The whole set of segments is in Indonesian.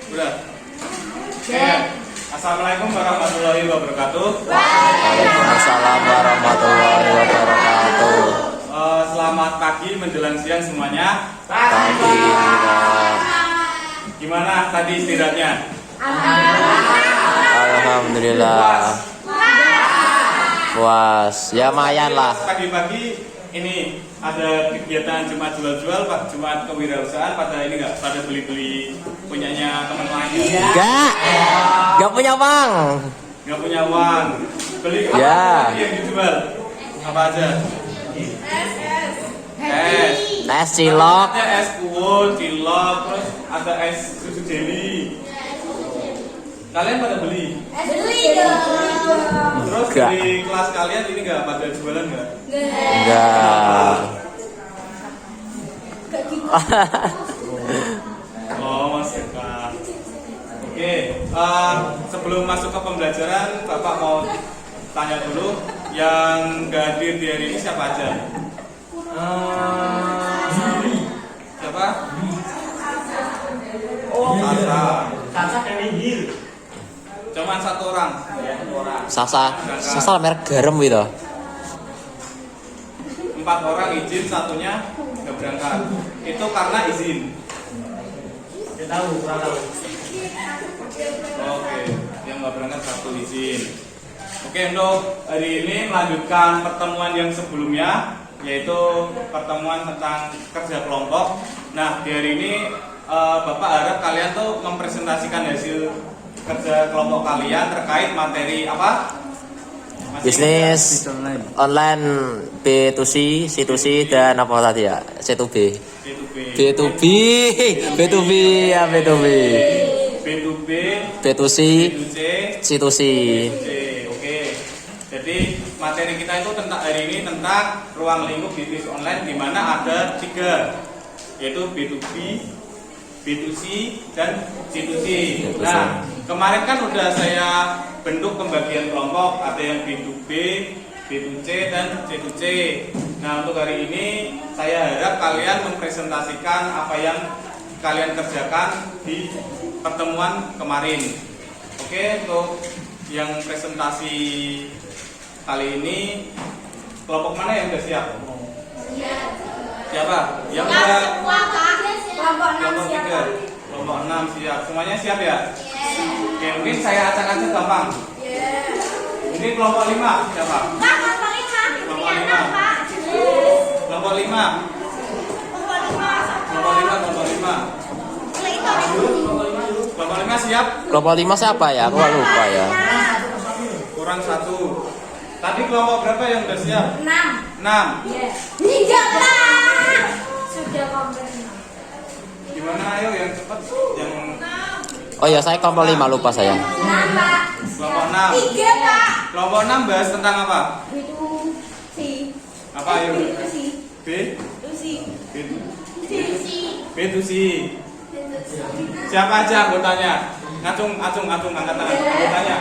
Udah. Oke. Assalamualaikum warahmatullahi wabarakatuh. Waalaikumsalam warahmatullahi wabarakatuh. Selamat pagi menjelang siang semuanya. Pagi. Gimana tadi istirahatnya? Alhamdulillah. Puas. Ya lumayan lah. Pagi-pagi ini ada kegiatan Jumat jual-jual, Pak. Jumat kewirausahaan. Pada ini nggak? Pada beli-beli punyanya teman lain? Enggak punya uang. Nggak punya uang. Beli apa Ya. yang dijual? Apa aja? Es cilok. Ada es kuwut, cilok, terus ada es susu jelly. Kalian pada beli? Beli dong. Terus Enggak. di kelas kalian ini nggak pada jualan nggak? Enggak. Oh, masih Kak. Oke, sebelum masuk ke pembelajaran, Bapak mau tanya dulu, yang nggak hadir di hari ini siapa aja? Siapa? Sasa. Cuman satu orang. Sasa merek garam gitu. 4 orang izin, satunya nggak berangkat. Itu karena izin. Oke, yang nggak berangkat satu izin. Oke, untuk hari ini melanjutkan pertemuan yang sebelumnya, yaitu pertemuan tentang kerja kelompok. Nah, di hari ini Bapak harap kalian tuh mempresentasikan hasil kerja kelompok kalian terkait materi apa? Bisnis online B2C, C2C dan apa tadi ya? C2B. B2B. B2B ya B2B. B2B, B2C, B2C, C2C. Oke. Jadi materi kita itu tentang hari ini tentang ruang lingkup bisnis online, di mana ada 3, yaitu B2B, B2C dan C2C. Nah, kemarin kan udah saya bentuk pembagian kelompok, ada yang B2B, B2C dan C2C. Nah, untuk hari ini saya harap kalian mempresentasikan apa yang kalian kerjakan di pertemuan kemarin. Oke, untuk yang presentasi kali ini kelompok mana yang sudah siap? Siapa? Yang udah Kelompok 6 kelompok 3, kelompok 6 siap. Semuanya siap ya? Oke, mungkin saya acak aja gampang. Mungkin kelompok 5 siapa? Kelompok 5. Kelompok 5. Kelompok 5. Kelompok 5 siap? Kelompok 5 siapa ya? Aku lupa ya. Kurang 1. Tadi kelompok berapa yang udah siap? 6. Tiga Pak. Sudah komplit. Gimana ayo yang cepat? Yang Oh ya, saya kelompok 5 lupa saya. Pak. kelompok 6. 3 Pak. Kelompok 6 bahas tentang apa? B2C. Apa ayo? B2C. B? B2C. B2C. B2C. Siapa aja anggotanya? Ngacung angkat tangan. Anggotanya.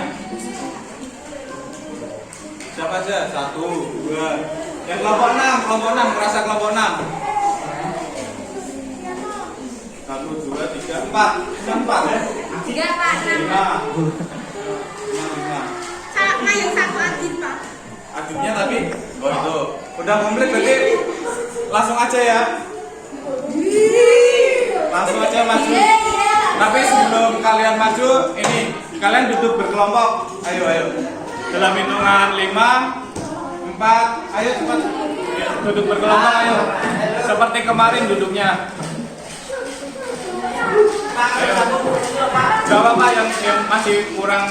Siapa aja? 1, 2. Yang kelompok 6, merasa kelompok 6. 1, 2, 3, 4. Yang 4 ya? 3 Pak. 5. Sama yang satu Adit Pak. Aditnya tapi oh itu udah komplit berarti langsung aja ya. Langsung aja maju. Tapi sebelum kalian maju, ini kalian duduk berkelompok. Ayo. Dalam hitungan 5, 4, ayo cepat. Ya, duduk berkelompok ayo. Seperti kemarin duduknya. Ayo. Jawab Pak yang masih kurang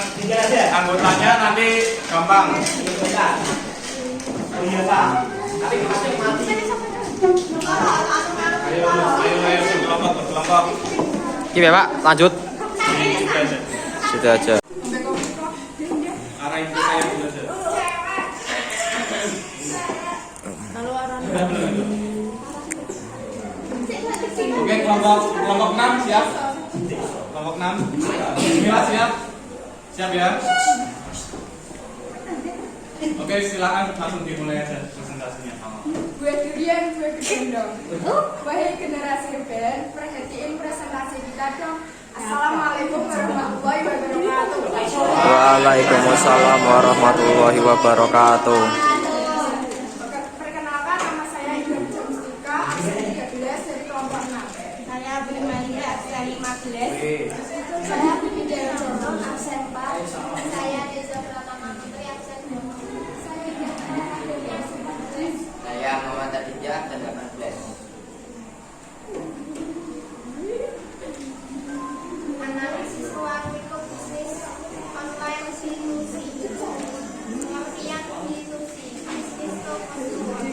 anggotanya, nanti gampang. Ayo berkelompok. Gimana Pak? Lanjut. Situ aja. Situ aja. Arahin ke saya dulu aja. Oke, kelompok 6 siap. Kelompok 6. Mila siap? Siap ya? Oke, silakan langsung dimulai aja presentasinya. Gue durian, gue gendong. Wahai generasi rebel, perhatiin presentasi kita dong. Assalamualaikum warahmatullahi wabarakatuh. Waalaikumsalam warahmatullahi wabarakatuh. Perkenalkan, nama saya Ibu Mustika, absen 13 dari kelompok 6. Saya Budi Maria, absen 15. Saya Budi Dewono, absen 4. Saya Deza Pratama Putri, absen 2. Saya Diana Dewi, absen 14. Saya Muhammad Aditya, absen 18. Analisis ruang lingkup bisnis online sinusi. Pengertian sinusi, bisnis to consumer.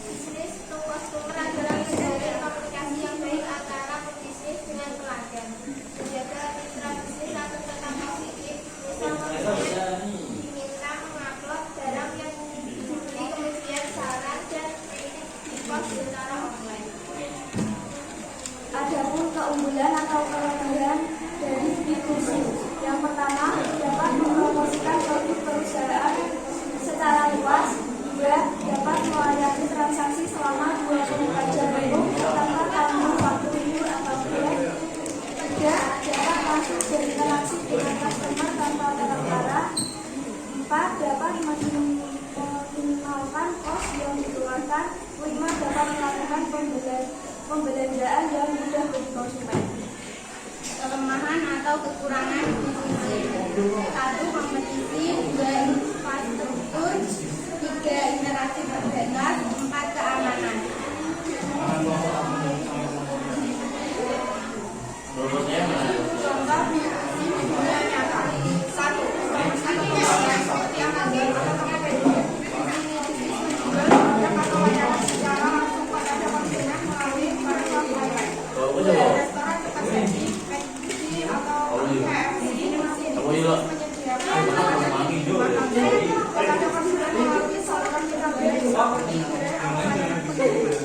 Bisnis to consumer adalah menjalin komunikasi yang baik antara pebisnis dengan pelanggan. Menjaga mitra bisnis agar tetap positif. Misal konsumen diminta mengupload barang yang dibeli, kemudian saran dan di-post secara online. Adapun keunggulan atau kelebihan dari B2C, yang pertama dapat mempromosikan produk perusahaan secara luas, juga dapat melayani transaksi selama 24 jam penuh tanpa tanggung waktu libur atau break. Tiga, dapat langsung berinteraksi dengan customer tanpa perantara. 4, dapat meminimalkan kos yang dikeluarkan. 5, dapat melakukan pembelanjaan yang mudah bagi konsumen. Kelemahan atau kekurangan B2C: 1. Kompetisi. 2. Infrastruktur. 3. Interaksi terbatas. 4. Keamanan. Contoh B2C di dunia nyata. 1. Memesan barang seperti Amazon atau Tokopedia. Ini bisnis menjual produk atau layanan secara langsung kepada konsumen melalui platform online. Restoran cepat saji, McD atau KFC masih menyediakan layanan kepada konsumen melalui saluran distribusi seperti Grab atau layanan pengiriman.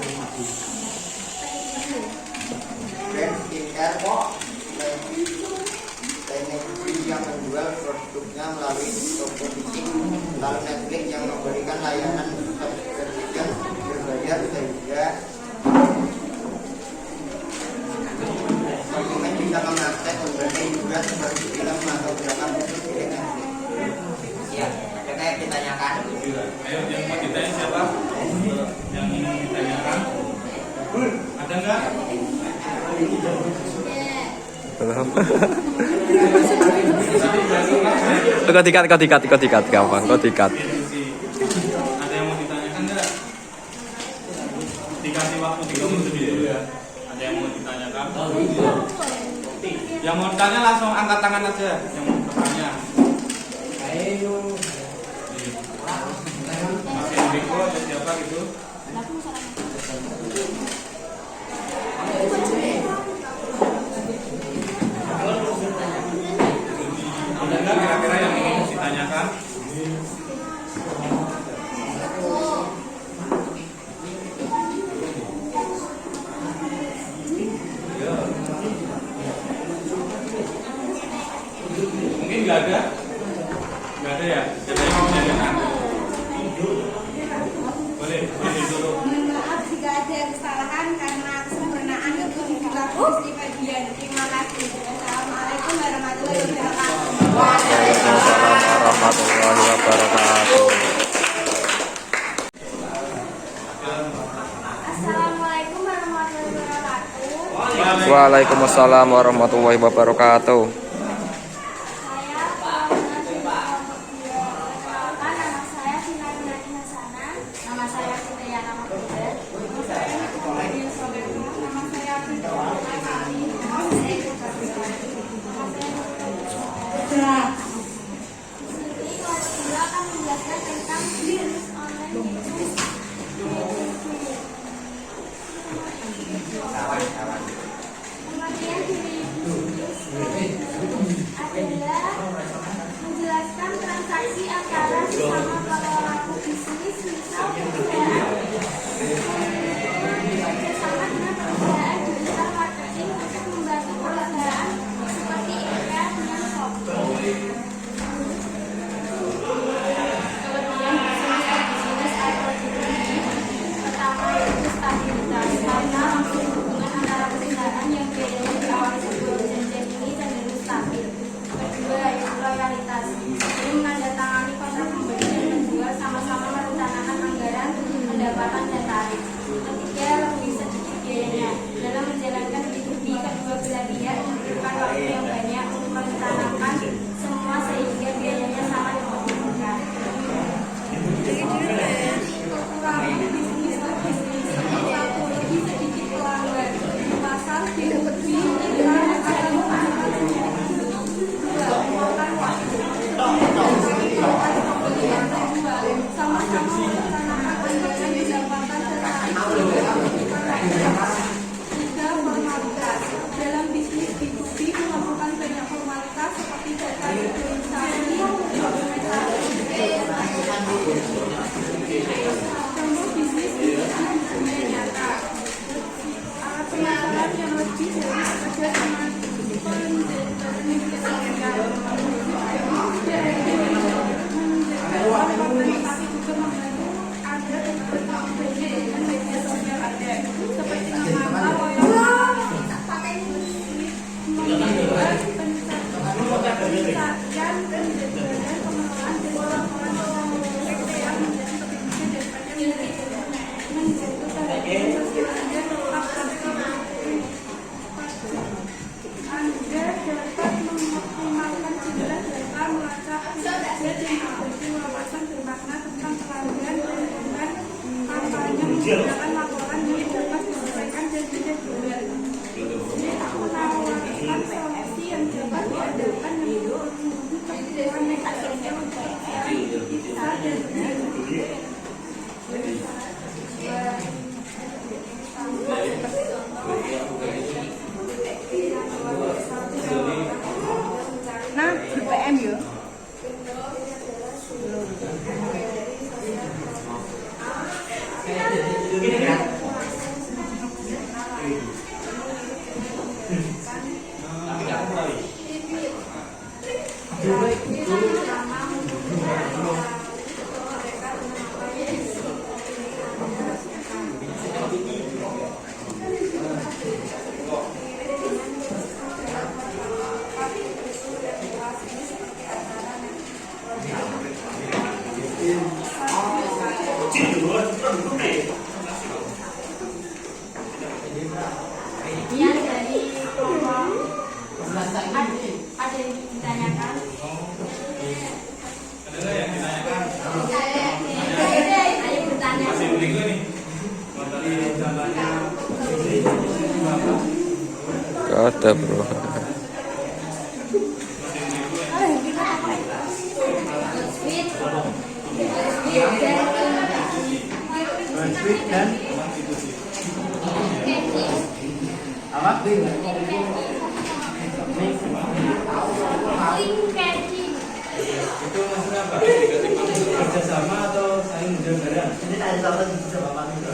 Netflix yang menjual produknya melalui toko fisik, lalu Netflix yang memberikan layanan subscription berbayar sehingga konsumen bisa mengakses berbagai hiburan seperti film atau drama khusus di Netflix. Iya, kayak ditanyakan. Ayo yang mau ditanya siapa? Yang ingin ditanyakan? Ada nggak? Kau dikat gampang, kau dikat. Ada yang mau ditanyakan nggak? Dikasih waktu 3 menit dulu ya. Ada yang mau ditanyakan? Yang mau tanya langsung angkat tangan aja. Yang mau bertanya. Mas Enrico atau siapa gitu? Ada nggak kira-kira yang ingin ditanyakan? Mungkin nggak ada? Nggak ada ya? Siapa yang mau ditanyakan? Boleh dulu. Mohon maaf jika ada kesalahan karena kesempurnaan itu dilakukan di bagian. Terima kasih. Assalamualaikum warahmatullahi wabarakatuh. Waalaikumsalam warahmatullahi wabarakatuh. Assalamualaikum warahmatullahi wabarakatuh. Waalaikumsalam warahmatullahi wabarakatuh. Saya Paulina Kelompok 2. Perkenalkan, nama saya Sinari Nadi Hasana. Nama saya Sinaya Nama Kuda. Nama saya Nadia Soberno. Nama saya Fitri Kali. Nama saya Eka Besar. Nama saya Sudah. Di sini kelompok 2 akan menjelaskan tentang bisnis online bisnis. Pengertian diri bisnis melacak website yang memiliki wawasan bermakna tentang pelanggan dan konten kampanye menggunakan laporan yang dapat disampaikan dan tidak diunggah. Menawarkan solusi yang dapat diandalkan yang memenuhi kebutuhan media sosial untuk siaran digital dan nah, PM ya. Iya, dari kelompok ada yang ditanyakan. Ada nggak yang ditanyakan? Ayo bertanya. Masih unik nih. Tadi contohnya apa? Kata bro. Sweet dan apa? Itu maksudnya apa? Kerjasama atau saling menjaga? Ini ada salah satu bapak itu.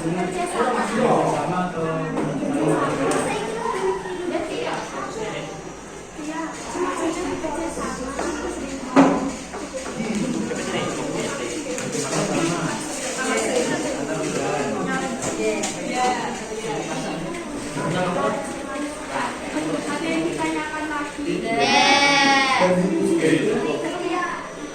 Kerjasama atau Ada yang ditanyakan lagi.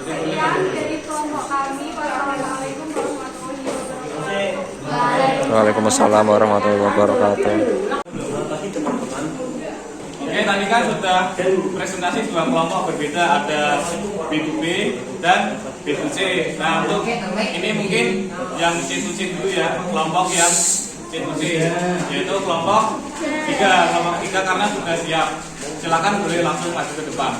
Sekian dari kelompok kami. Wassalamualaikum warahmatullahi wabarakatuh. Waalaikumsalam warahmatullahi wabarakatuh. Oke, tadi kan sudah presentasi dua kelompok berbeda, ada B2B dan B2C. Nah, untuk ini mungkin yang C2C dulu ya, kelompok yang C2C, yaitu kelompok 3. Kelompok 3 karena sudah siap. Silakan boleh langsung maju ke depan.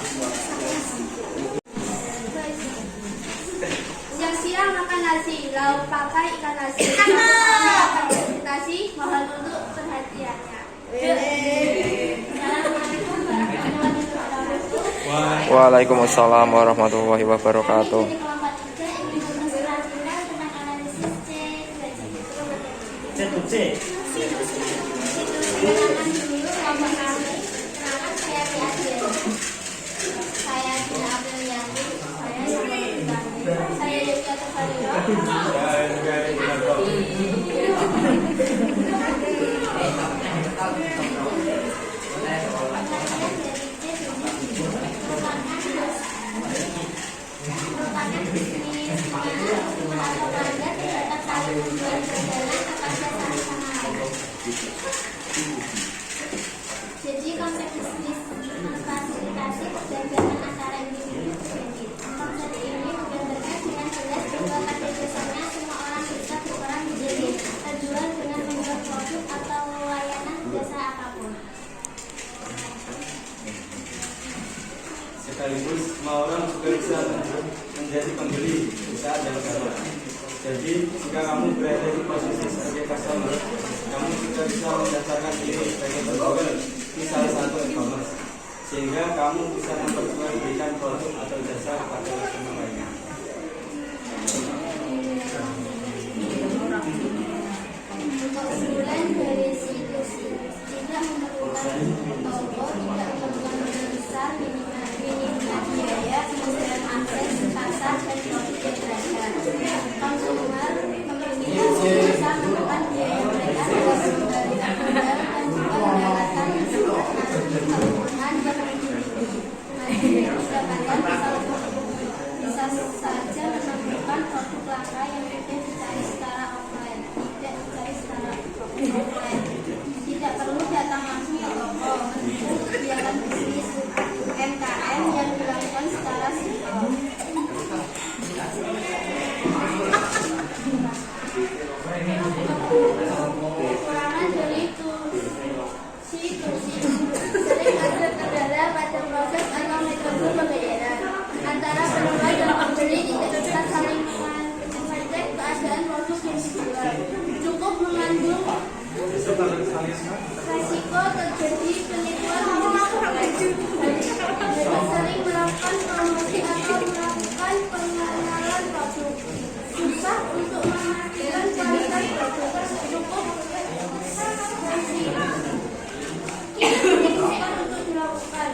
Yang siang makan nasi, lauk pakai ikan nasi. Makan presentasi, mohon untuk perhatiannya. Assalamualaikum warahmatullahi wabarakatuh. Waalaikumsalam warahmatullahi wabarakatuh. Dari kelompok 3 ingin menjelaskan tentang analisis C2C. Kenalan dulu kelompok kami. Kenalan saya Tiajen. Saya Dina Aprilianti. Saya Yudha. Saya Yudha Tesalio. Jadi konsep bisnis memfasilitasi perdagangan antara individu kredit. Konsep ini menggambarkan dengan jelas bahwa pada dasarnya semua orang bisa berperan menjadi terjual dengan membuat produk atau layanan jasa apapun. Sekaligus semua orang juga bisa menjadi pembeli usaha yang baru. Jadi jika kamu berada di posisi sebagai customer, kamu juga bisa mendaftarkan diri sebagai penjual di salah satu e-commerce, sehingga kamu bisa memperjualbelikan produk atau jasa kepada customer lainnya. Kesimpulan dari situs tidak memerlukan toko, tidak memerlukan modal besar, minimnya biaya, kemudahan akses pasar dan produk yang beragam. Konsumer memiliki bisa menekan biaya mereka dalam mengembalikan modal dan juga mendapatkan keuntungan berlebih. sering melakukan promosi atau melakukan pengenalan produk. Susah untuk memastikan kualitas produk cukup susah untuk dilakukan.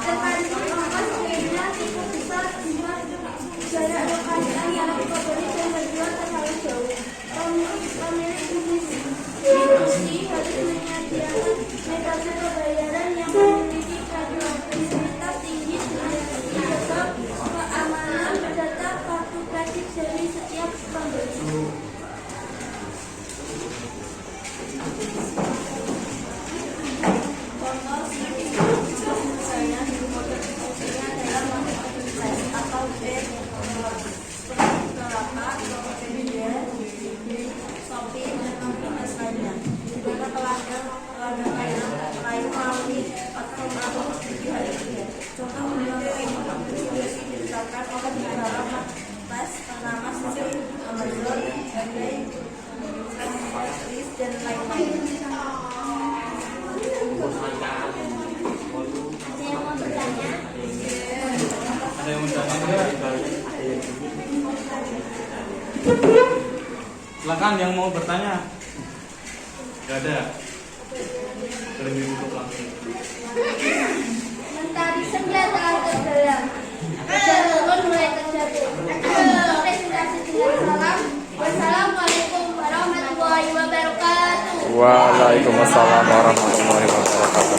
Terkadang ongkos kirimnya cukup besar sehingga jarak lokasi antara pembeli dan penjual terlalu jauh. Pemilik B2C harus menyediakan metode pembayaran yang memiliki kredibilitas tinggi dengan menjaga keamanan data kartu kredit dari setiap pembeli. Dan lain-lain. Ada yang mau bertanya? Ada yang mau bertanya? Silakan yang mau bertanya. Gak ada. Lebih untuk langsung. Mentari senja telah terdalam. Turun mulai terjatuh. Presentasi dengan salam. Wassalamualaikum warahmatullahi wabarakatuh. Waalaikumsalam warahmatullahi wabarakatuh.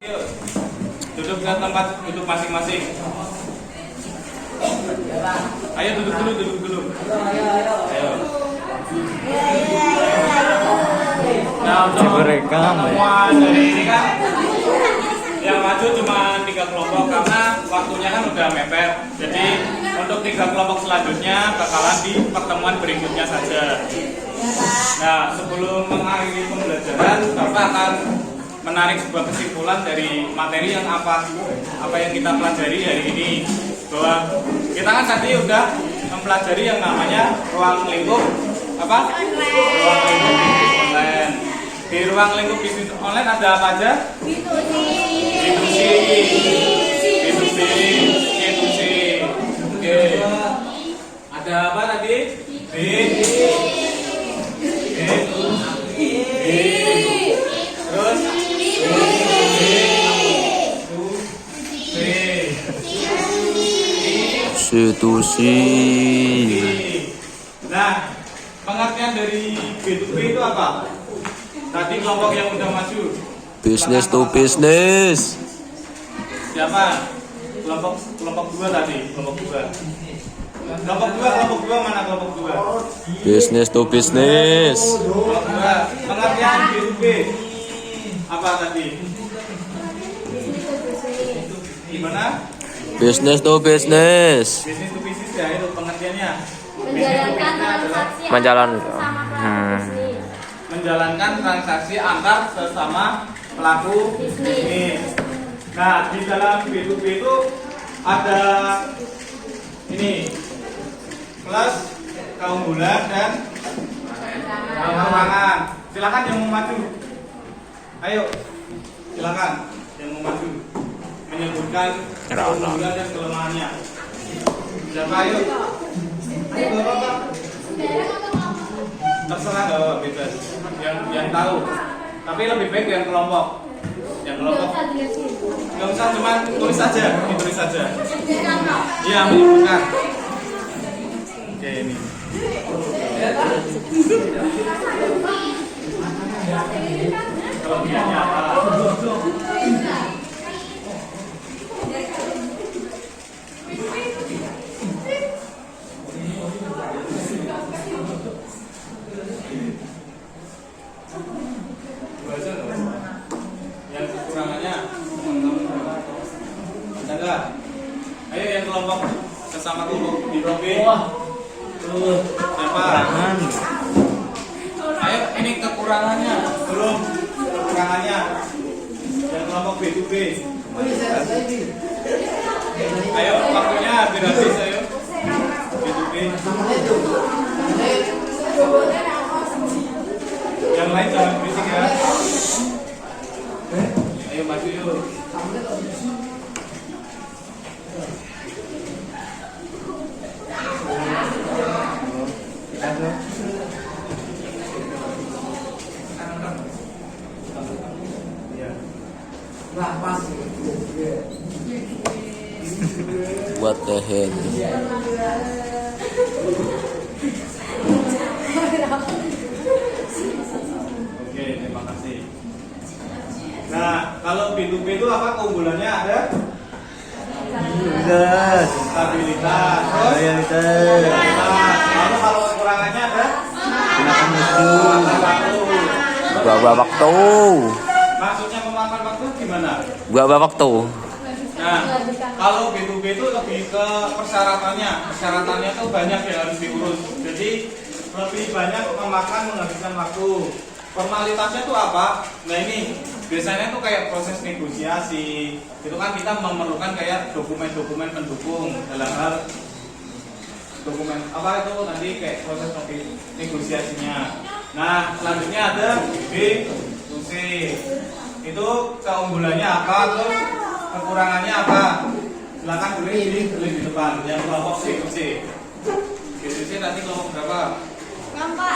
Yuk, duduk ke tempat duduk masing-masing. Ayo duduk dulu. Ayo. Nah, untuk pertemuan dari ini kan yang maju cuma 3 kelompok karena waktunya kan udah mepet. Jadi untuk 3 kelompok selanjutnya bakalan di pertemuan berikutnya saja. Nah, sebelum mengakhiri pembelajaran, Bapak akan menarik sebuah kesimpulan dari materi yang apa yang kita pelajari hari ini. Bahwa kita kan tadi udah mempelajari yang namanya ruang lingkup apa? Ruang lingkup bisnis online. Di ruang lingkup bisnis online ada apa aja? B2C. Oke. Ada apa tadi? B. Terus Institusi. Nah, pengertian dari B2B itu apa? Tadi kelompok yang udah maju. Business to business. Siapa? Kelompok 2 tadi, kelompok 2. Kelompok 2 mana kelompok 2? Business to business. Kelompok 2. Pengertian B2B apa tadi? Gimana? Business to business. Business to business ya itu pengertiannya. Menjalankan transaksi Menjalankan transaksi antar sesama pelaku bisnis. Nah, di dalam B2B itu ada ini plus keunggulan dan kekurangan. Silakan yang mau maju. Ayo, silakan yang mau maju menyebutkan keunggulan dan kelemahannya. Siapa ayo? Ayo Bapak. Terserah nggak Bapak, bebas. Yang tahu. Tapi lebih baik yang kelompok. Yang kelompok. Nggak usah, cuma tulis saja, ditulis saja. Iya, menyebutkan. Oke, ini. Kelebihannya apa? Yang kekurangannya ada nggak? Ayo yang kelompok sesama kelompok di B. Siapa? Ayo ini kekurangannya belum kekurangannya yang kelompok B2B. Ayo waktunya habis ayo B2B. What the hell? Oke, terima kasih. Nah, kalau B2B itu apa keunggulannya ada? Stabilitas. Terus? Lalu kalau kekurangannya ada? Waktu. Gua waktu. Maksudnya memakan waktu gimana? Gua waktu. Nah, kalau B2B itu lebih ke persyaratannya. Persyaratannya tuh banyak yang harus diurus. Jadi lebih banyak memakan menghabiskan waktu. Formalitasnya tuh apa? Nah ini biasanya tuh kayak proses negosiasi. Itu kan kita memerlukan kayak dokumen-dokumen pendukung dalam hal dokumen apa itu nanti kayak proses negosiasinya. Nah selanjutnya ada B to C. Itu keunggulannya apa, terus kekurangannya apa? Silakan tulis di depan. Yang kelompok C to C. B to C nanti kelompok berapa? Kelompok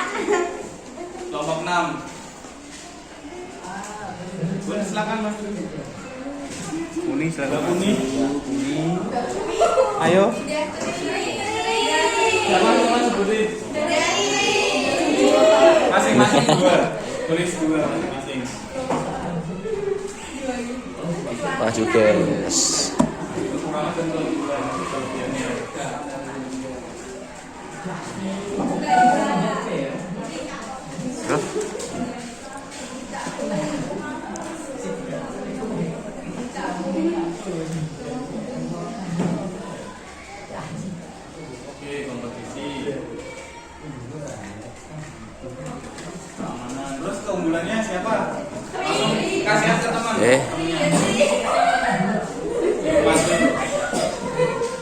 Kelompok 6. Boleh silakan Mas. Uni silakan. Uni. Ayo. Siapa teman sebutin? Masing-masing 2. Tulis 2 masing-masing. Maju guys. Kekurangan dan kelebihannya. Oke, kompetisi. Keamanan. Terus keunggulannya siapa? Langsung kasih ke teman. Masuk.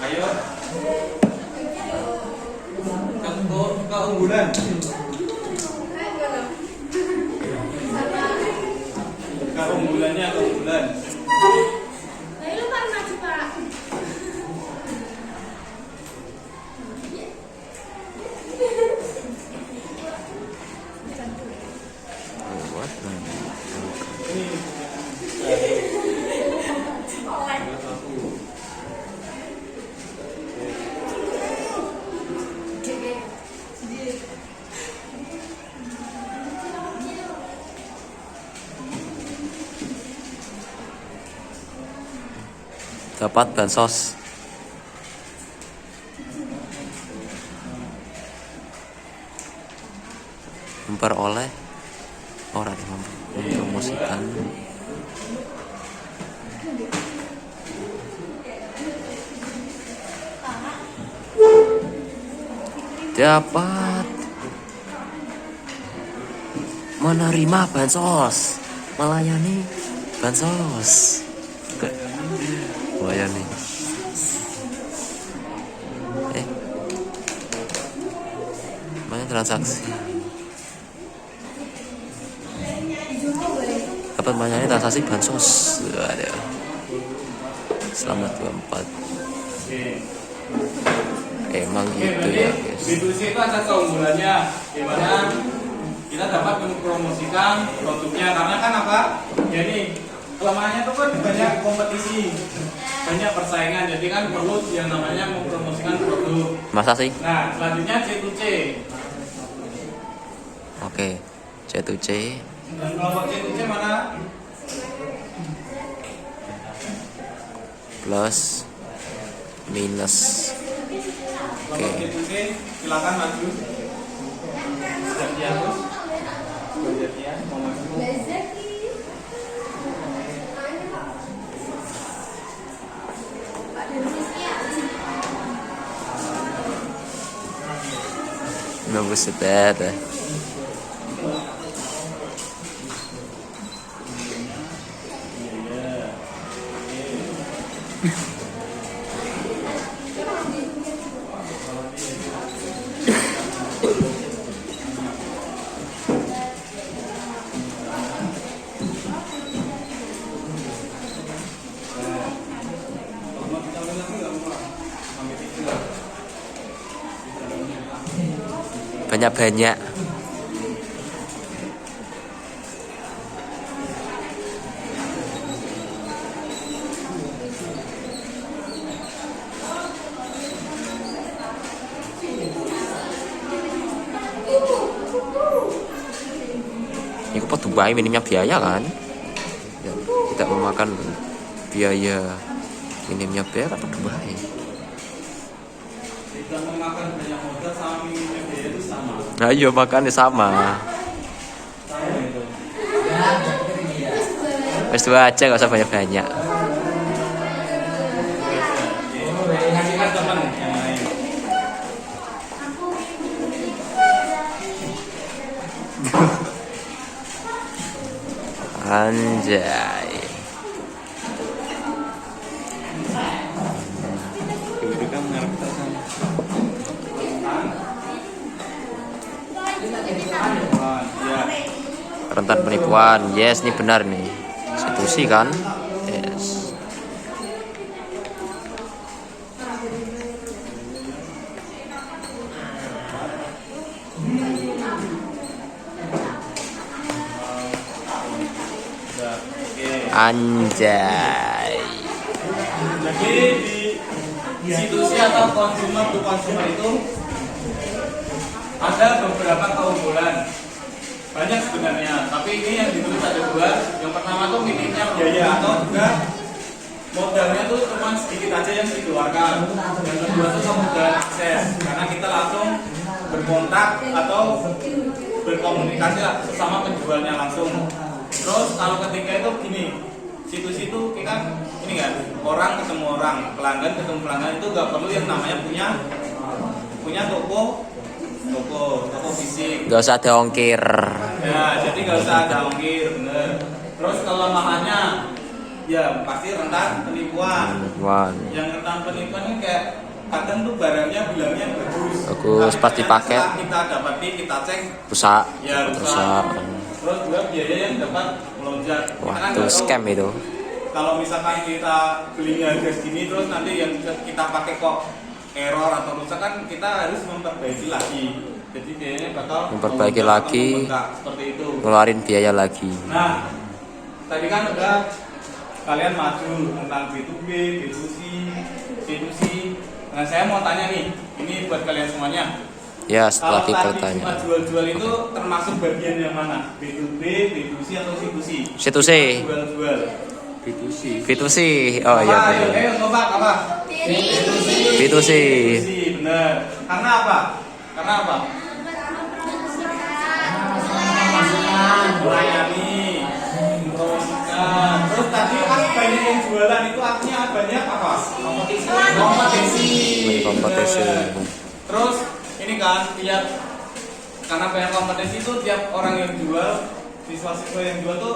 Ayo. Keunggulan. Keunggulannya keunggulan. Lalu Pak maju Pak. Dapat bansos. Memperoleh orang yang mempromosikan. Dapat menerima bansos, melayani bansos. Melayani. Banyak transaksi. Dapat melayani transaksi bansos. Ada. Selamat 24. Emang gitu ya guys. B2C itu ada keunggulannya, di mana kita dapat mempromosikan produknya. Karena kan apa? Jadi kelemahannya itu kan banyak kompetisi, banyak persaingan. Jadi kan perlu yang namanya mempromosikan produk. Masa sih? Nah, selanjutnya C2C. Oke. C2C. Dan kelompok C2C mana? Plus minus. Kelompok C2C, silakan maju. Sudah dihapus. Sudah ya, mau maju. Não vou ser beta. banyak-banyak. Ini kok Dubai minimnya biaya kan? Ya, tidak memakan biaya minimnya biaya apa Dubai? Tidak memakan banyak modal sama minimnya biaya itu sama. Nah iya makannya sama. Sama itu. Wes dua aja gak usah banyak-banyak. Kasihkan teman yang lain. Anjay. Dulu kan ngarep tak sama. Ya. Rentan penipuan. Yes, ini benar nih. Institusi kan? Yes. Anjay. Jadi di institusi atau konsumer to konsumer itu ada beberapa keunggulan. Banyak sebenarnya, tapi ini yang ditulis ada dua. Yang pertama tuh minimnya biaya atau juga modalnya tuh cuma sedikit aja yang dikeluarkan. Yang kedua tuh kemudahan akses, karena kita langsung berkontak atau berkomunikasi lah sesama penjualnya langsung. Terus kalau ketiga itu gini, situs itu kita ini kan orang ketemu orang, pelanggan ketemu pelanggan, itu nggak perlu yang namanya punya toko fisik. Gak usah ada ongkir. Ya, jadi nggak usah ada ongkir, bener. Terus kelemahannya, ya pasti rentan penipuan. Wan. Yang rentan penipuan ini kayak kadang tuh barangnya bilangnya bagus. Bagus, Tapi pas dipakai. setelah kita dapati, kita cek, Rusak. ya rusak. Rusak. Terus juga biaya yang dapat melonjak. Kita Wah, kan itu nggak tahu. scam itu. Kalau misalkan kita belinya harga segini, terus nanti yang kita pakai kok error atau rusak, kan kita harus memperbaiki lagi. Jadi biayanya bakal Memperbaiki melonjak lagi. atau membengkak, seperti itu. Ngeluarin biaya lagi. Nah, tadi kan udah kalian maju tentang B2B, B2C, C2C. Nah, saya mau tanya nih, ini buat kalian semuanya. Ya setelah Kalau tadi cuma dipertanya. jual-jual itu termasuk bagian yang mana? B2B, B2C atau C2C? C2C. Jual-jual. B2C. B2C. Oh iya Apa? Ayo, benar. ngomong apa? B2C. B2C, benar. Karena apa? Karena apa? Melayani, promosikan. Terus tadi kan banyak yang jualan itu artinya banyak apa? Kompetisi. Kompetisi. Terus ini kan tiap karena banyak kompetisi itu tiap orang yang jual, siswa-siswa yang jual tuh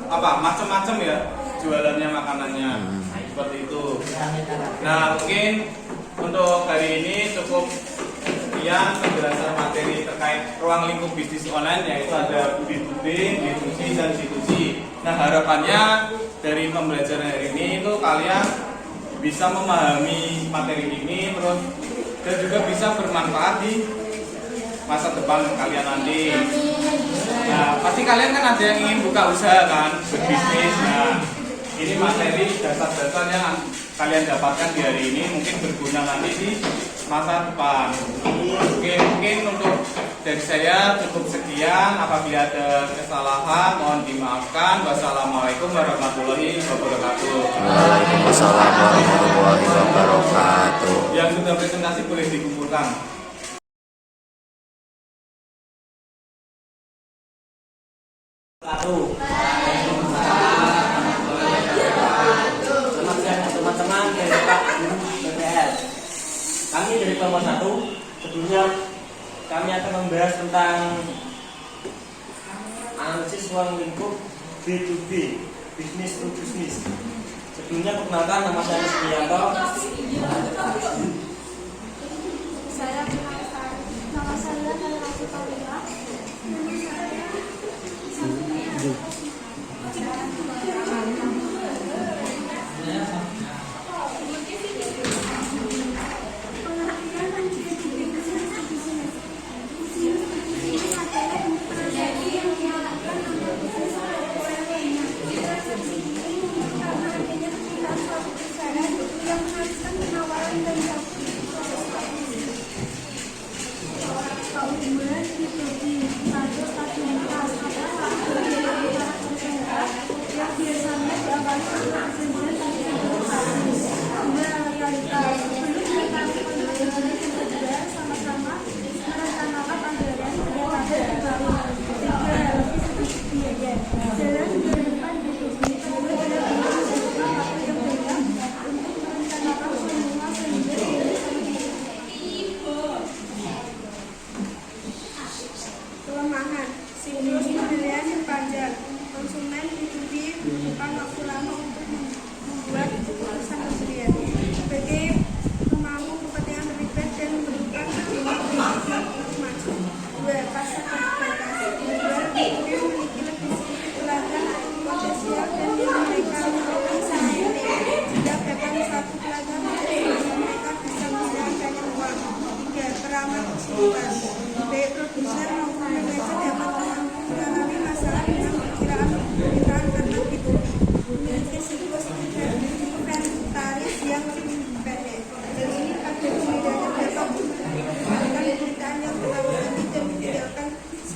apa? Macam-macam ya jualannya, makanannya. Seperti itu. Nah, mungkin untuk hari ini cukup sekian penjelasan materi terkait ruang lingkup bisnis online, yaitu ada B2B, B2C, dan C2C. Nah, harapannya dari pembelajaran hari ini itu kalian bisa memahami materi ini terus dan juga bisa bermanfaat di masa depan kalian nanti. Nah, pasti kalian kan ada yang ingin buka usaha kan, berbisnis. Nah, ini materi dasar-dasar yang kalian dapatkan di hari ini mungkin berguna nanti di masa depan. Oke, mungkin untuk dari saya cukup sekian. Apabila ada kesalahan mohon dimaafkan. Wassalamualaikum warahmatullahi wabarakatuh. Waalaikumsalam warahmatullahi wabarakatuh. Yang sudah presentasi boleh dikumpulkan. Selamat siang teman-teman dari Pak Guru BPS. Kami dari kelompok 1, sebelumnya kami akan membahas tentang analisis ruang lingkup B2B, bisnis to bisnis. Sebelumnya perkenalkan, nama saya Sugiyanto. Saya nama saya adalah Fatimah. Pengertian dan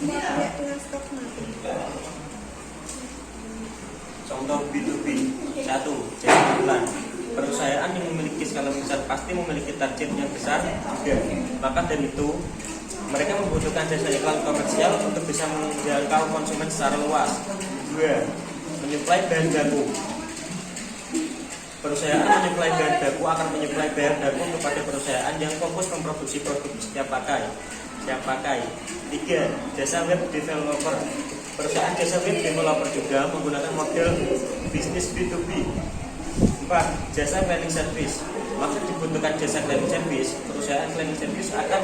semua pihak dengan stok mati. Contoh B2B. 1. Jasa iklan. Perusahaan yang memiliki skala besar pasti memiliki target yang besar. 3. Maka dari itu mereka membutuhkan jasa iklan komersial untuk bisa menjangkau konsumen secara luas. 2. Menyuplai bahan baku. Perusahaan menyuplai bahan baku akan menyuplai bahan baku kepada perusahaan yang fokus memproduksi produk siap pakai. 3. Jasa web developer. Perusahaan jasa web developer juga menggunakan model bisnis B2B. 4. Jasa cleaning service. Maksud dibutuhkan jasa cleaning service, perusahaan cleaning service akan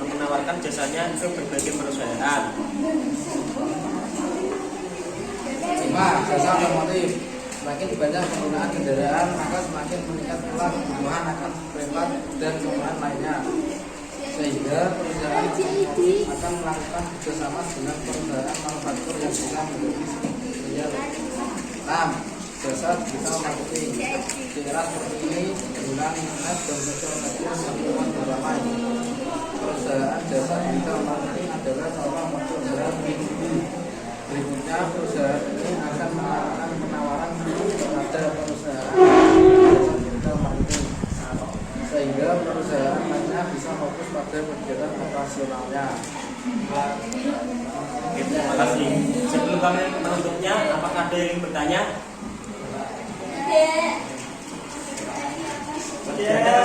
menawarkan jasanya ke berbagai perusahaan. 5. Jasa otomotif. Semakin banyak penggunaan kendaraan, maka semakin meningkat pula kebutuhan akan spare part dan kebutuhan lainnya. Sehingga perusahaan otomotif akan melakukan kerjasama dengan perusahaan manufaktur yang bisa menjadi supplier. 6. Jasa digital marketing. Di era seperti ini, penggunaan internet dan sosial media semakin ramai. Perusahaan jasa digital marketing adalah contoh perusahaan B2B. Berikutnya, perusahaan ini akan menawarkan penawaran kepada perusahaan jasa digital marketing, sehingga perusahaan lainnya bisa fokus pada kegiatan operasionalnya. Oke, terima kasih. Sebelum kami menutupnya, apakah ada yang bertanya? Tidak ada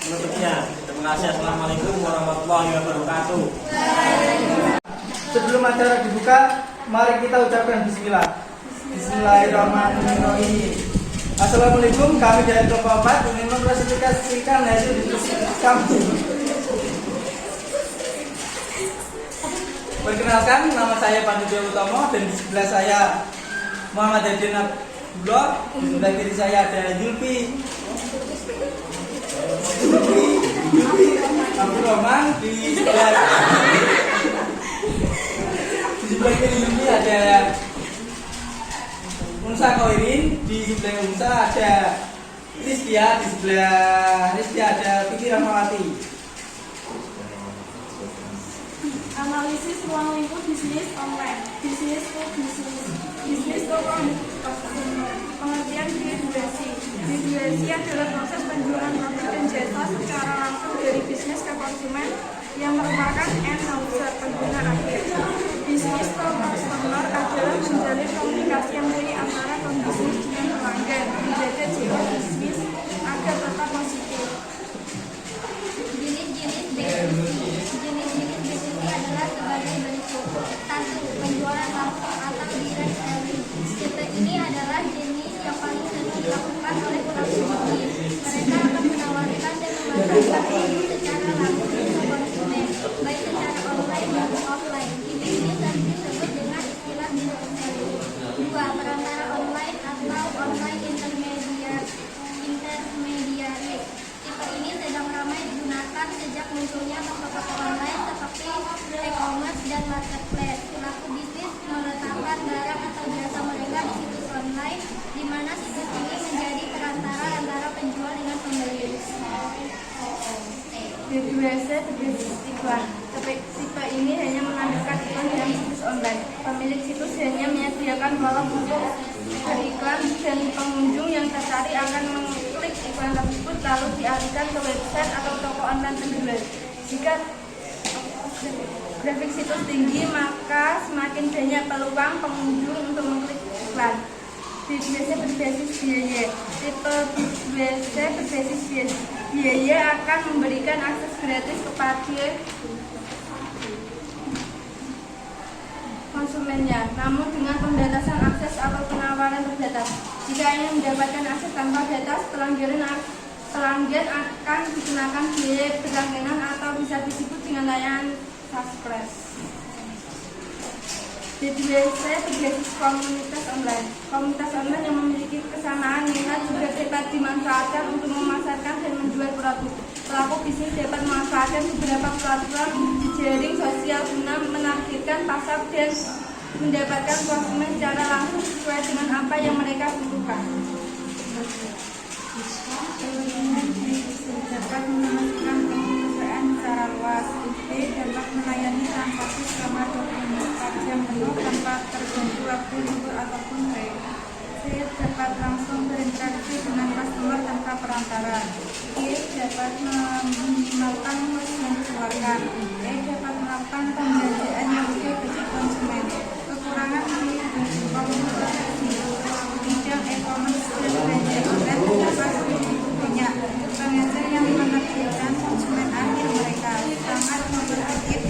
menutupnya. Terima kasih. Assalamualaikum warahmatullahi wabarakatuh. Sebelum acara dibuka, mari kita ucapkan bismillah. Bismillahirrahmanirrahim. Assalamualaikum, kami dari kelompok 4 ingin mempresentasikan hasil diskusi kami. Perkenalkan, nama saya Pandu Dewa Utomo dan di sebelah saya Muhammad Adin Abdullah. Di sebelah kiri saya ada Julfi Abdurrahman. Di sebelah kiri Julfi ada Unsa Koirin. Di sebelah Unsa ada Rizkia. Di sebelah Rizkia ada Fikri Rahmawati. Analisis ruang lingkup bisnis online. Bisnis to bisnis. Bisnis to customer. Pengertian B2C. B2C adalah proses penjualan produk dan jasa secara langsung dari bisnis ke konsumen yang merupakan end user pengguna akhir. Bisnis to customer adalah menjalin komunikasi yang baik antara pembisnis dengan pelanggan, menjaga jiwa bisnis agar tetap positif. Jenis-jenis B2C adalah sebagai bentuk. 1. Penjualan langsung atau direct selling. Tipe ini adalah jenis yang paling sering dilakukan oleh pelaku bisnis. Mereka akan menawarkan dan memasarkan produk secara langsung ke konsumen, baik secara online maupun offline. Tipe ini sering disebut dengan istilah direct selling. 2. Perantara online atau online intermediary. Tipe ini sedang ramai digunakan sejak munculnya toko-toko online seperti e-commerce dan marketplace. Pelaku bisnis meletakkan barang atau jasa mereka di situs online, di mana situs ini menjadi perantara antara penjual dengan pembeli. B2C berbasis iklan. Tipe ini hanya mengandalkan iklan dalam situs online. Pemilik situs hanya menyediakan blog untuk beriklan dan pengunjung yang tertarik akan mengklik iklan tersebut lalu dialihkan ke website atau toko online penjual. Jika grafik situs tinggi, maka semakin banyak peluang pengunjung untuk mengklik iklan. B2C berbasis biaya. Tipe B2C berbasis biaya akan memberikan akses gratis kepada konsumennya, namun dengan pembatasan akses atau penawaran terbatas. Jika ingin mendapatkan akses tanpa batas, pelanggan akan dikenakan biaya berlangganan atau bisa disebut dengan layanan subscribe. B2C berbasis komunitas online. Komunitas online yang memiliki kesamaan minat juga dapat dimanfaatkan untuk memasarkan dan menjual produk. Pelaku bisnis dapat memanfaatkan beberapa platform jejaring sosial guna menargetkan pasar dan mendapatkan konsumen secara langsung sesuai dengan apa yang mereka butuhkan. Dapat menemukan perusahaan secara luas. B dapat melayani transaksi selama 24 perantara. D. Dapat meminimalkan kos yang dikeluarkan. E. Dapat melakukan pembelanjaan yang lebih bagi konsumen. Kekurangan di komunikasi bidang e-commerce dan belanja online dapat banyak pengecer yang menerbitkan konsumen akhir mereka sangat kompetitif.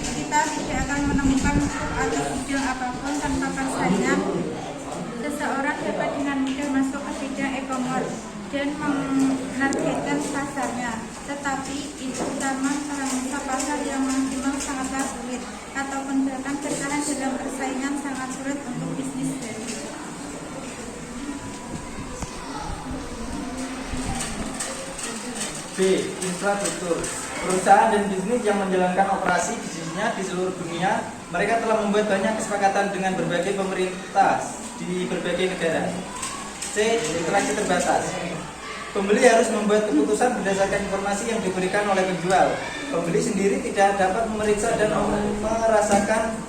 Kita tidak akan menemukan produk atau bidang apapun tanpa persaingan. Seseorang dapat dengan mudah masuk ke bidang e-commerce dan menargetkan pasarnya, tetapi itu sama menangkap pasar yang maksimal sangatlah sulit, ataupun bahkan bertahan dalam persaingan sangat sulit untuk bisnis baru. B. Infrastruktur. Perusahaan dan bisnis yang menjalankan operasi bisnisnya di seluruh dunia, mereka telah membuat banyak kesepakatan dengan berbagai pemerintah di berbagai negara. C. Interaksi terbatas. Pembeli harus membuat keputusan berdasarkan informasi yang diberikan oleh penjual. Pembeli sendiri tidak dapat memeriksa dan merasakan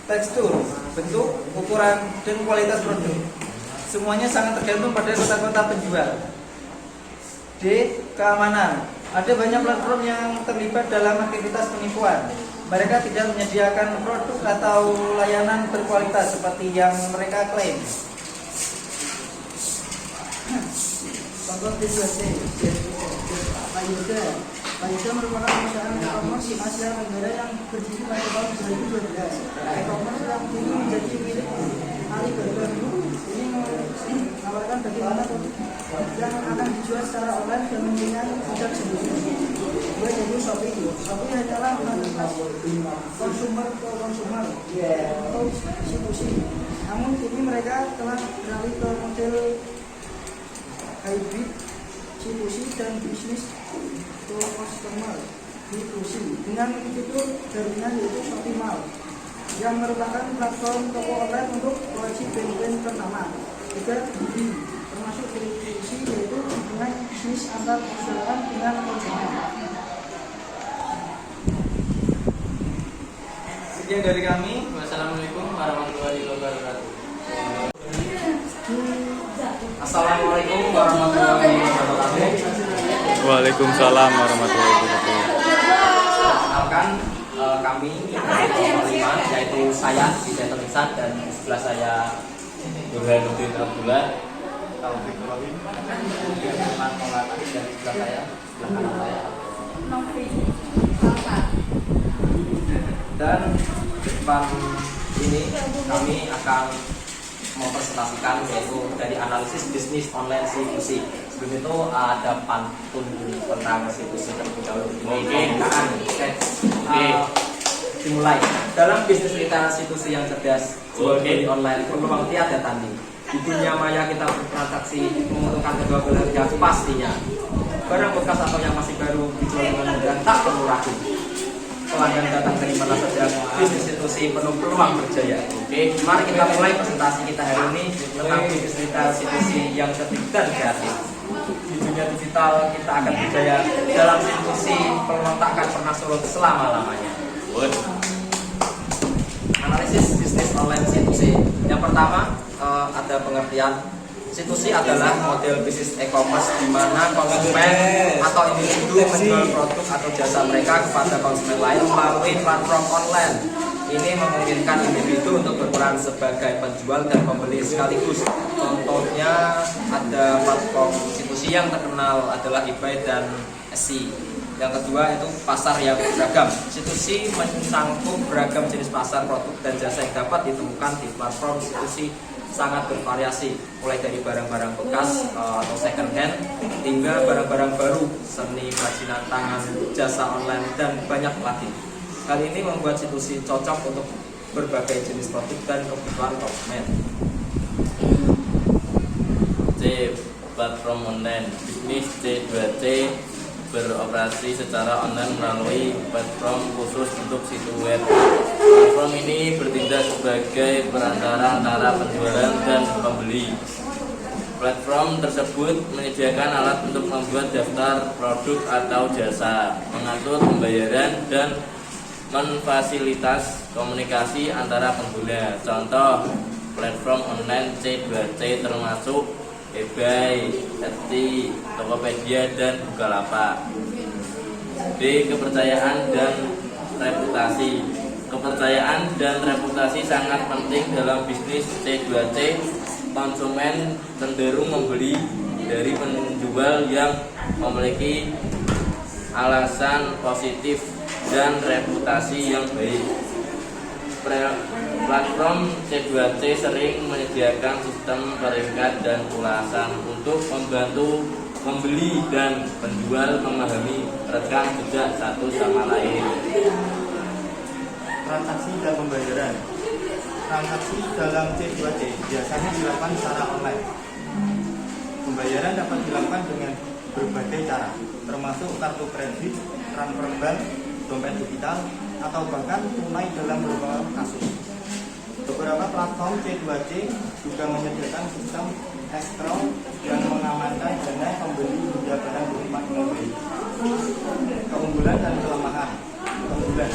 tekstur, bentuk, ukuran, dan kualitas produk. Semuanya sangat tergantung pada kota-kota penjual. D. Keamanan. Ada banyak platform yang terlibat dalam aktivitas penipuan. Mereka tidak menyediakan produk atau layanan berkualitas seperti yang mereka klaim. Contoh B2C, Payuda. Payuda merupakan perusahaan e-commerce di Asia Tenggara yang berdiri pada tahun 2012. E-commerce yang kini menjadi milik Alibaba Group ini menawarkan bagaimana produk yang akan dijual secara online dan mempunyai produk sendiri. Dua yaitu Shopee. Shopee hanyalah konsumer ke konsumer atau C2C. Namun kini mereka telah beralih ke model hybrid C2C dan bisnis to customer B2C dengan fitur barunya yaitu Shopee Mall yang merupakan platform toko online untuk koleksi brand-brand ternama. Juga B2B termasuk B2C yaitu hubungan bisnis antar perusahaan dengan konsumen. Sekian dari kami. Wassalamualaikum warahmatullahi wabarakatuh. Assalamualaikum warahmatullahi wabarakatuh. Waalaikumsalam warahmatullahi wabarakatuh. Perkenalkan kami berlima, yaitu saya Hidayat Ihsan dan di sebelah saya Burhanuddin Abdullah. Taufik Ibrahim, Firman Maulana, dan di sebelah saya, sebelah kanan saya dan di depan ini kami akan mempresentasikan yaitu dari analisis bisnis online C2C. Sebelum itu ada pantun tentang C2C terlebih dahulu. Dimulai. Dalam bisnis retail C2C yang cerdas, jual beli online peluang tiada tanding. Di dunia maya kita bertransaksi menguntungkan kedua belah pihak pastinya. Barang bekas atau yang masih baru dijual dengan mudah tak perlu ragu. Pelanggan datang dari mana saja, bisnis C2C penuh peluang berjaya. Oke, mari kita mulai presentasi kita hari ini tentang bisnis retail C2C yang cerdik dan kreatif. Di dunia digital kita akan berjaya dalam C2C, peluang tak akan pernah surut selama-lamanya. Analisis bisnis online C2C. Yang pertama ada pengertian. C2C adalah model bisnis e-commerce di mana konsumen atau individu menjual produk atau jasa mereka kepada konsumen lain melalui platform online. Ini memungkinkan individu untuk berperan sebagai penjual dan pembeli sekaligus. Contohnya ada platform C2C yang terkenal adalah eBay dan Etsy. Yang kedua itu pasar yang beragam. C2C mencangkup beragam jenis pasar produk dan jasa yang dapat ditemukan di platform C2C sangat bervariasi, mulai dari barang-barang bekas atau second hand hingga barang-barang baru, seni kerajinan tangan, jasa online dan banyak lagi. Hal ini membuat C2C cocok untuk berbagai jenis produk dan kebutuhan konsumen. C. Platform online. Bisnis C2C beroperasi secara online melalui platform khusus untuk situs web. Platform ini bertindak sebagai perantara antara penjualan dan pembeli. Platform tersebut menyediakan alat untuk membuat daftar produk atau jasa, mengatur pembayaran, dan memfasilitas komunikasi antara pengguna. Contoh, platform online C2C termasuk eBay, Etsy, Tokopedia, dan Bukalapak. B. Kepercayaan dan reputasi. Kepercayaan dan reputasi sangat penting dalam bisnis. C2C. Konsumen cenderung membeli dari penjual yang memiliki alasan positif dan reputasi yang baik. Platform C2C sering menyediakan sistem peringkat dan ulasan untuk membantu pembeli dan penjual memahami rekam jejak satu sama lain. Transaksi dan pembayaran. Transaksi dalam C2C biasanya dilakukan secara online. Pembayaran dapat dilakukan dengan berbagai cara, termasuk kartu kredit, transfer bank, dompet digital, atau bahkan tunai dalam beberapa kasus. Beberapa platform C2C juga menyediakan sistem escrow yang mengamankan dana pembeli hingga barang diterima dengan baik. Keunggulan dan kelemahan. Keunggulan: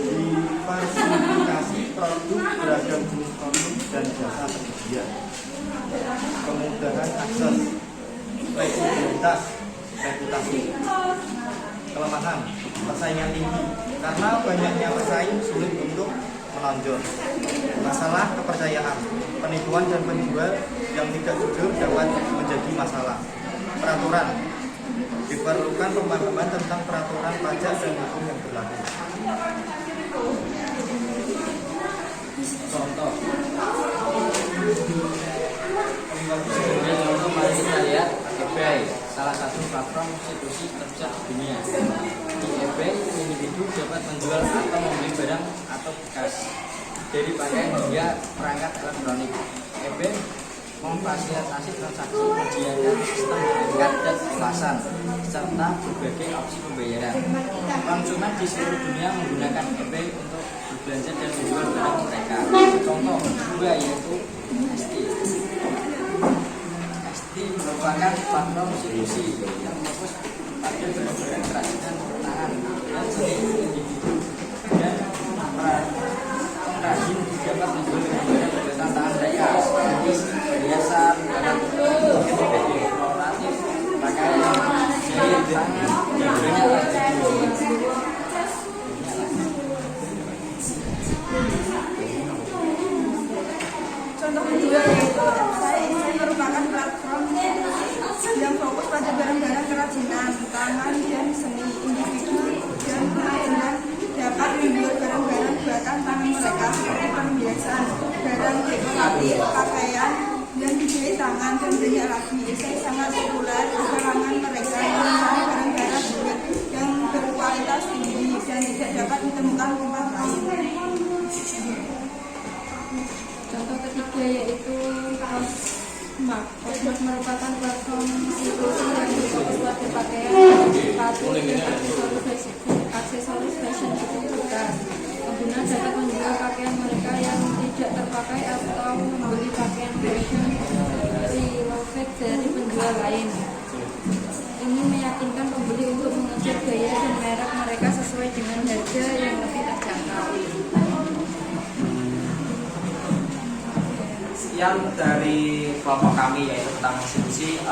diversifikasi produk, beragam jenis produk dan jasa tersedia. Kemudahan akses, fleksibilitas, reputasi. Kelemahan: persaingan tinggi, karena banyaknya pesaing sulit untuk menonjol. Masalah kepercayaan, penipuan dan penjual yang tidak jujur dapat menjadi masalah. Peraturan: diperlukan pemahaman tentang peraturan pajak dan hukum yang berlaku. Contoh. Contoh mari kita lihat eBay, salah satu platform prostitusi terbesar di dunia. Di eBay, individu dapat menjual atau membeli barang atau bekas dari pakaian hingga perangkat elektronik. eBay memfasilitasi transaksi, menyediakan sistem peringkat dan ulasan, serta berbagai opsi pembayaran. Konsumen di seluruh dunia menggunakan eBay untuk berbelanja dan menjual barang mereka. Contoh kedua yaitu ST merupakan platform prostitusi yang fokus pada barang-barang kerajinan tangan dan seni individu dan pengrajin dapat menjual barang buatan tangan mereka seperti perhiasan, barang dekoratif, pakaian jahit tangan dan banyak lagi. Contoh kedua yaitu website merupakan platform yang fokus pada barang-barang kerajinan tangan dan seni individu dan kerajinan dapat menjual barang-barang buatan tangan mereka seperti perhiasan, barang dekoratif, pakaian dan jahit tangan dan banyak lagi. Website sangat populer di kalangan mereka yang mencari barang-barang yang berkualitas tinggi dan tidak dapat ditemukan di tempat lain. Contoh ketiga yaitu Cosmark. Cosmark merupakan platform prostitusi yang berfokus pada pakaian, sepatu, dan aksesoris fashion seperti bekas. Pengguna dapat menjual pakaian mereka yang tidak terpakai atau membeli pakaian fashion relocated dari penjual lain. Ini meyakinkan pembeli untuk mengejar gaya dan merek mereka sesuai dengan harga yang lebih terjangkau. Sekian dari kelompok kami yaitu tentang institusi.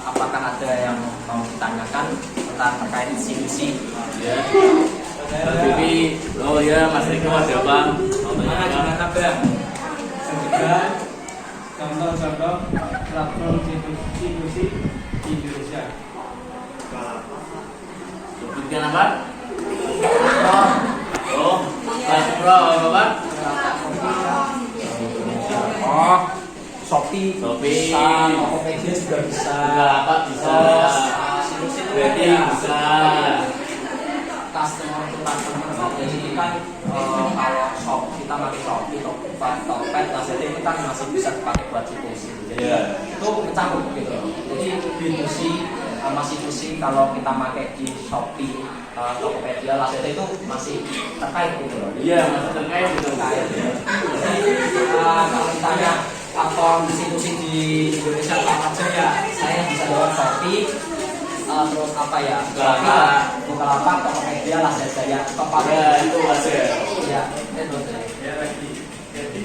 Apakah ada yang mau ditanyakan tentang terkait institusi? Ya. Bibi, oh ya Mas Riko ada apa? Gimana kabar? Juga contoh-contoh platform institusi di Indonesia. Sebutkan apa? Oh, platform apa? Oh, Shopee, Shopee, Tokopedia juga bisa. Bukalapak bisa. Wedding bisa. Customer to customer. Jadi kan kalau shop kita pakai Shopee, Tokped, Lazada itu kan masih bisa dipakai buat situasi. Jadi itu mencakup gitu. Jadi B2C masih institusi kalau kita pakai di Shopee, Tokopedia, Lazada itu masih terkait gitu loh. Iya, masih terkait gitu. Jadi kalau ditanya platform institusi di Indonesia apa aja ya, saya bisa jawab Shopee, terus apa ya, Bukalapak, Tokopedia, Lazada ya, Ya, itu masih. ya, itu. Ya lagi. Jadi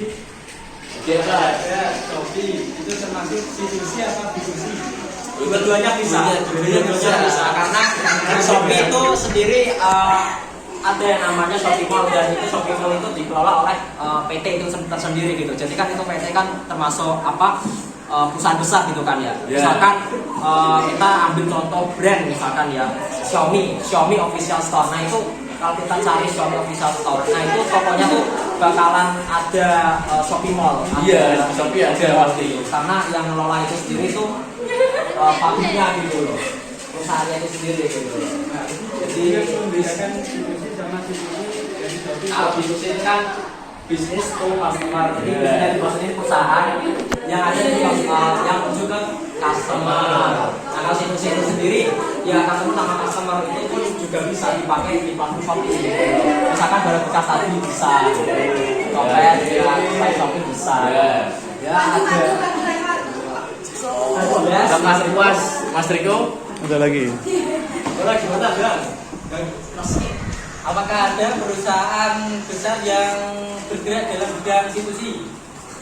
Shopee itu termasuk C2C apa B2C? Dua-duanya bisa. Dua-duanya bisa karena Shopee itu sendiri ada yang namanya Shopee Mall, dan itu Shopee Mall itu dikelola oleh PT itu tersendiri gitu. Jadi kan itu PT kan termasuk perusahaan besar gitu kan ya. Misalkan kita ambil contoh brand misalkan ya Xiaomi Official Store. Nah itu kalau kita cari Xiaomi Official Store, nah itu tokonya tuh bakalan ada Shopee Mall. Iya, Shopee ada pasti. Karena yang ngelola itu sendiri tuh pabriknya gitu loh, perusahaannya itu sendiri gitu. Jadi membedakan B2C sama C2C dari Shopee. kalau B2C itu kan bisnis to customer, jadi bisnisnya dimaksudin perusahaan yang ada di yang menuju ke customer. Nah kalau C2C itu sendiri ya customer sama customer itu pun juga bisa dipakai di platform Shopee gitu. Misalkan barang bekas tadi bisa, copet, ya, Shopee bisa. Ya ada. Mas Riko. Ada lagi. Gimana Bang? Apakah ada perusahaan besar yang bergerak dalam bidang institusi?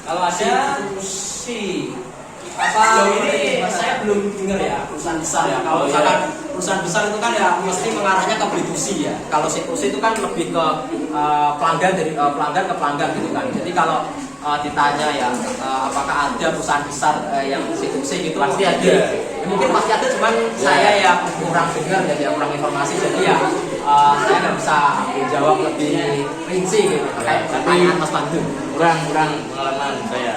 Kalau ada, sejauh ini saya belum dengar ya perusahaan besar ya. Kalau misalkan perusahaan besar itu kan ya mesti mengarahnya ke B2C ya. Kalau C2C itu kan lebih ke pelanggan dari pelanggan ke pelanggan gitu kan. Jadi kalau ditanya ya apakah ada perusahaan besar yang C2C gitu, pasti ada. Ya, mungkin pasti ada, cuman saya ya kurang dengar ya, kurang informasi. Jadi ya saya nggak bisa menjawab lebih rinci gitu terkait pertanyaan Mas Pandu. Kurang pengalaman saya.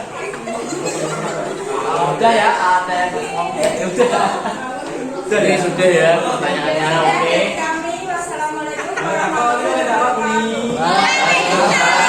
Udah ya, ada yang ngomong ya udah. Jadi sudah ya pertanyaannya, oke.